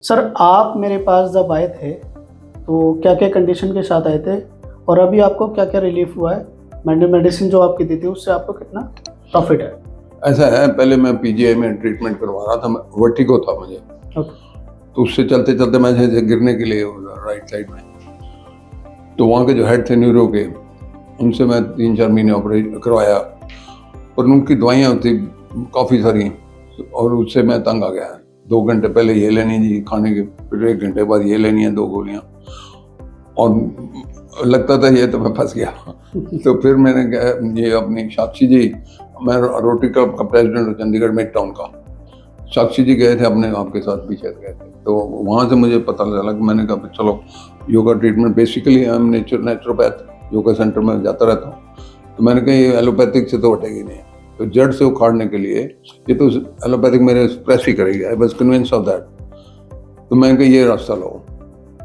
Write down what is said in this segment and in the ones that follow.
Sir आप मेरे पास जब आए थे तो क्या क्या कंडीशन के साथ आए थे और अभी आपको क्या क्या रिलीफ हुआ है? मैंने मेडिसिन जो आपकी दी थी उससे आपको कितना प्रॉफिट है? ऐसा है, पहले मैं पीजीआई में ट्रीटमेंट करवा रहा था, वर्टिगो था मुझे। ओके। तो उससे चलते चलते मैं जैसे गिरने के लिए राइट साइड में, तो वहाँ के जो हेड थे न्यूरो के, उनसे मैं 3-4 महीने ऑपरेट करवाया, पर उनकी दवाइयाँ थी काफ़ी सारी और उससे मैं तंग आ गया। 2 घंटे पहले ये लेनी जी खाने के, फिर 1 घंटे बाद ये लेनी है 2 गोलियाँ, और लगता था ये तो मैं फंस गया। तो फिर मैंने ये अपनी साक्षी जी, मैं रोटरी क्लब का प्रेसिडेंट हूँ चंडीगढ़ मिड टाउन का, साक्षी जी गए थे अपने आपके साथ भी शायद गए थे, तो वहाँ से मुझे पता लगा कि मैंने कहा चलो yoga treatment, basically I am naturopath, yoga centre में जाता रहता हूँ। तो मैंने कहा ये एलोपैथिक से तो हटेगी नहीं, तो जड़ से उखाड़ने के लिए ये तो एलोपैथिक मेरे प्रेस ही करेगी, I was convince of that. तो मैंने कहा ये रास्ता लो,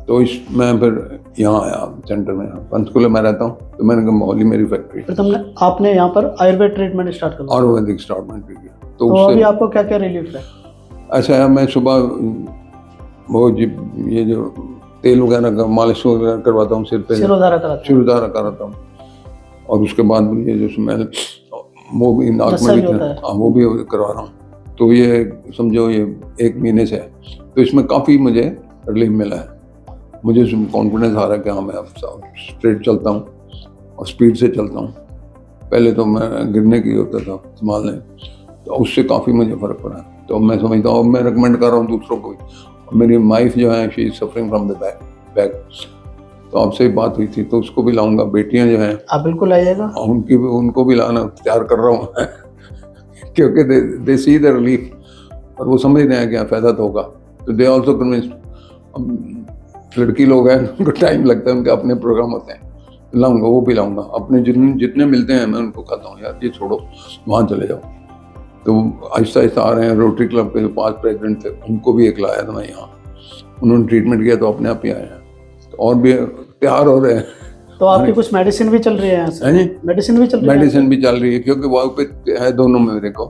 तो मैं फिर यहाँ आया सेंटर में, पंचकुला में रहता हूँ, तो मैंने कहा मोहाली मेरी फैक्ट्री। फिर तुमने आपने यहाँ पर आयुर्वेद ट्रीटमेंट स्टार्ट कर दिया? आयुर्वेदिक स्टार्टमेंट किया। तो अभी आपको क्या क्या रिलीफ है? ऐसा है, मैं सुबह वो ये जो तेल वगैरह का मालिश वगैरह करवाता हूँ सिर पे, सिरोधारा कराता हूँ, और उसके बाद ये जो स्मेल वो भी नाक में भी, हाँ वो भी करवा रहा हूँ। तो ये समझो ये 1 महीने से है, तो इसमें काफ़ी मुझे रिलीफ मिला है। मुझे कॉन्फिडेंस आ रहा है कि हाँ मैं अब स्ट्रेट चलता हूँ और स्पीड से चलता हूँ। पहले तो मैं गिरने की होता था संभालने, तो उससे काफ़ी मुझे फ़र्क पड़ा। तो मैं समझता हूँ, मैं रिकमेंड कर रहा हूँ दूसरों को भी। मेरी वाइफ जो है she is suffering from the back, तो आपसे ही बात हुई थी, तो उसको भी लाऊंगा। बेटियां जो हैं आप बिल्कुल आइएगा, उनको भी लाना तैयार कर रहा हूँ क्योंकि दे सी द रिलीफ और वो समझ रहे हैं क्या फ़ायदा तो होगा। तो दे ऑल्सो कन्विंस। लड़की लोग हैं, उनको टाइम लगता है, उनके अपने प्रोग्राम होते हैं, लाऊंगा, वो भी लाऊंगा। अपने जितने मिलते हैं मैं उनको कहता हूँ यार ये छोड़ो, वहाँ चले जाओ। तो आहिस्ता आहिस्ता आ रहे हैं। रोटरी क्लब के जो 5 प्रेसिडेंट थे उनको भी एक लाया था मैं यहाँ, उन्होंने ट्रीटमेंट किया तो अपने आप ही आए हैं, तो और भी तैयार हो रहे हैं। तो आपकी कुछ मेडिसिन भी चल रही है यहाँ से? मेडिसिन भी चल रही है? मेडिसिन भी चल रही है, क्योंकि वहाँ पे है दोनों में मेरे को।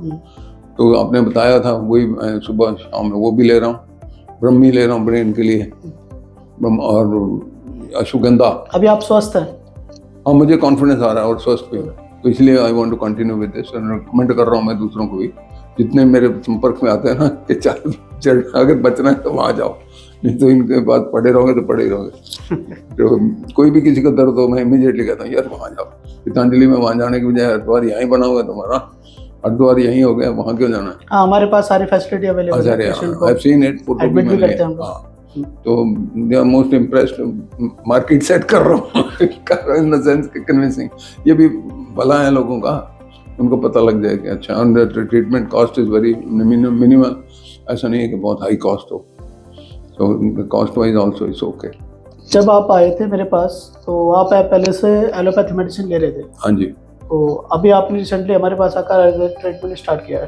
तो आपने बताया था वही, सुबह शाम में वो भी ले रहा हूँ, ब्रह्मी ले रहा हूँ ब्रेन के लिए, और अश्वगंधा। अभी आप स्वस्थ हैं? हाँ, मुझे कॉन्फिडेंस आ रहा है और स्वस्थ भी, तो इसलिए I want to continue with this. Recommend कर रहा हूँ मैं दूसरों को भी, जितने मेरे संपर्क में आते हैं ना, कि चल अगर बचना है तो वहाँ जाओ, नहीं तो इनके बाद पड़े रहोगे तो पड़े ही रहोगे। तो कोई भी किसी का दर्द हो, मैं इमीडिएटली कहता हूँ यार वहाँ जाओ। पतंजलि में वहाँ जाने की बजाय हरिद्वार यहीं बना हुआ है तुम्हारा, हरिद्वार यहीं हो गया, वहाँ क्यों जाना है? हमारे पास सारी फैसिलिटी अवेलेबल है, पेशेंट को एडमिट भी करते हैं। तो they are most impressed, market set कर रहा हूँ इन द सेंस कन्विंसिंग। ये भी भला है लोगों का, उनको पता लग जाए कि अच्छा treatment cost is very minimal, ऐसा नहीं है कि बहुत हाई कॉस्ट हो, तो cost wise also is okay. जब आप आए थे मेरे पास तो आप पहले से एलोपैथी मेडिसिन ले रहे थे? हाँ जी। तो अभी आपने रिसेंटली हमारे पास आकर ट्रीटमेंट स्टार्ट किया है,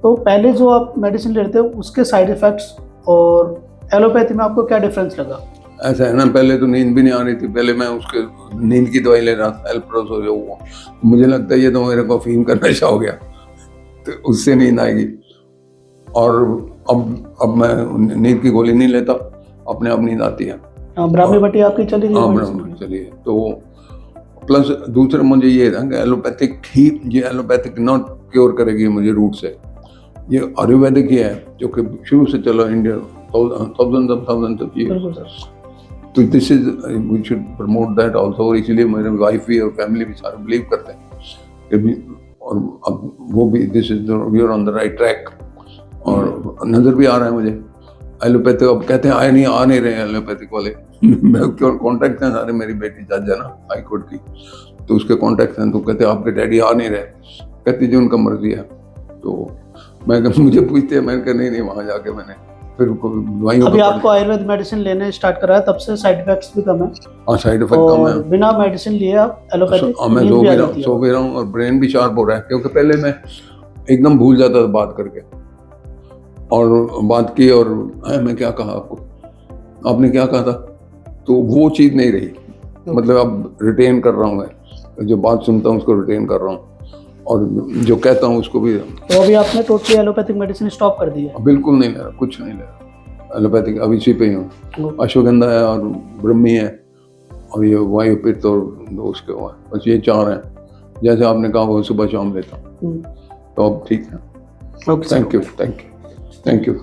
तो पहले जो आप मेडिसिन ले रहे थे उसके साइड इफेक्ट्स और एलोपैथी में आपको क्या डिफरेंस लगा? ऐसा है ना, पहले तो नींद भी नहीं आ रही थी, पहले मैं उसके नींद की दवाई ले रहा था, एल्प्रोसो जो वो, मुझे लगता है ये तो मेरे को अफीम का नशा हो गया, तो उससे नींद आएगी। और अब मैं नींद की गोली नहीं लेता, अपने आप नींद आती है। ब्राह्मी बटी आपकी चली रही है? हाँ, ब्राह्मी चली है। तो प्लस दूसरा मुझे ये था कि एलोपैथिक ठीक, ये एलोपैथिक नॉट क्योर करेगी मुझे रूट से, ये आयुर्वेदिक ही है जो कि शुरू से चला इंडिया थाउजेंड्स ऑफ ईयर्स। तो this is we should promote that also, और इसलिए मेरे वाइफ भी और फैमिली भी सारे बिलीव करते हैं कि और अब वो भी this is we are on the right track. और नजर भी आ रहा है मुझे एलोपैथिक, अब कहते हैं आ नहीं रहे एलोपैथिक वाले मैं कॉन्टैक्ट हैं सारे, मेरी बेटी जज है ना हाई कोर्ट की, तो उसके कॉन्टैक्ट हैं, तो कहते हैं आपके डैडी आ नहीं रहे, कहती जी उनका मर्जी है। तो मैं मुझे पूछते हैं, मैंने कहा नहीं वहाँ जाके मैंने फिर दवाइयों। अभी आपको आयुर्वेद मेडिसिन लेने स्टार्ट करा है तब से साइड इफेक्ट्स भी कम है? हाँ, साइड इफेक्ट कम है। बिना मेडिसिन लिए आप एलोपैथिक मैं सो भी रहा हूँ और ब्रेन भी शार्प हो रहा है, क्योंकि पहले मैं एकदम भूल जाता था बात करके, और बात की और मैं क्या कहा आपको, आपने क्या कहा था, तो वो चीज़ नहीं रही। मतलब अब रिटेन कर रहा हूँ मैं, जो बात सुनता हूँ उसको रिटेन कर रहा हूँ, और जो कहता हूँ उसको भी। तो अभी आपने टोटली एलोपैथिक मेडिसिन स्टॉप कर दी है? बिल्कुल नहीं ले रहा, कुछ नहीं ले रहा। एलोपैथिक अभी इसी पे ही हूँ। अश्वगंधा है और ब्रह्मी है और ये वायु पित्त और उसके हुआ, बस ये 4 हैं। जैसे आपने कहा वो सुबह शाम लेता हूँ, तो अब ठीक है। Okay, thank you.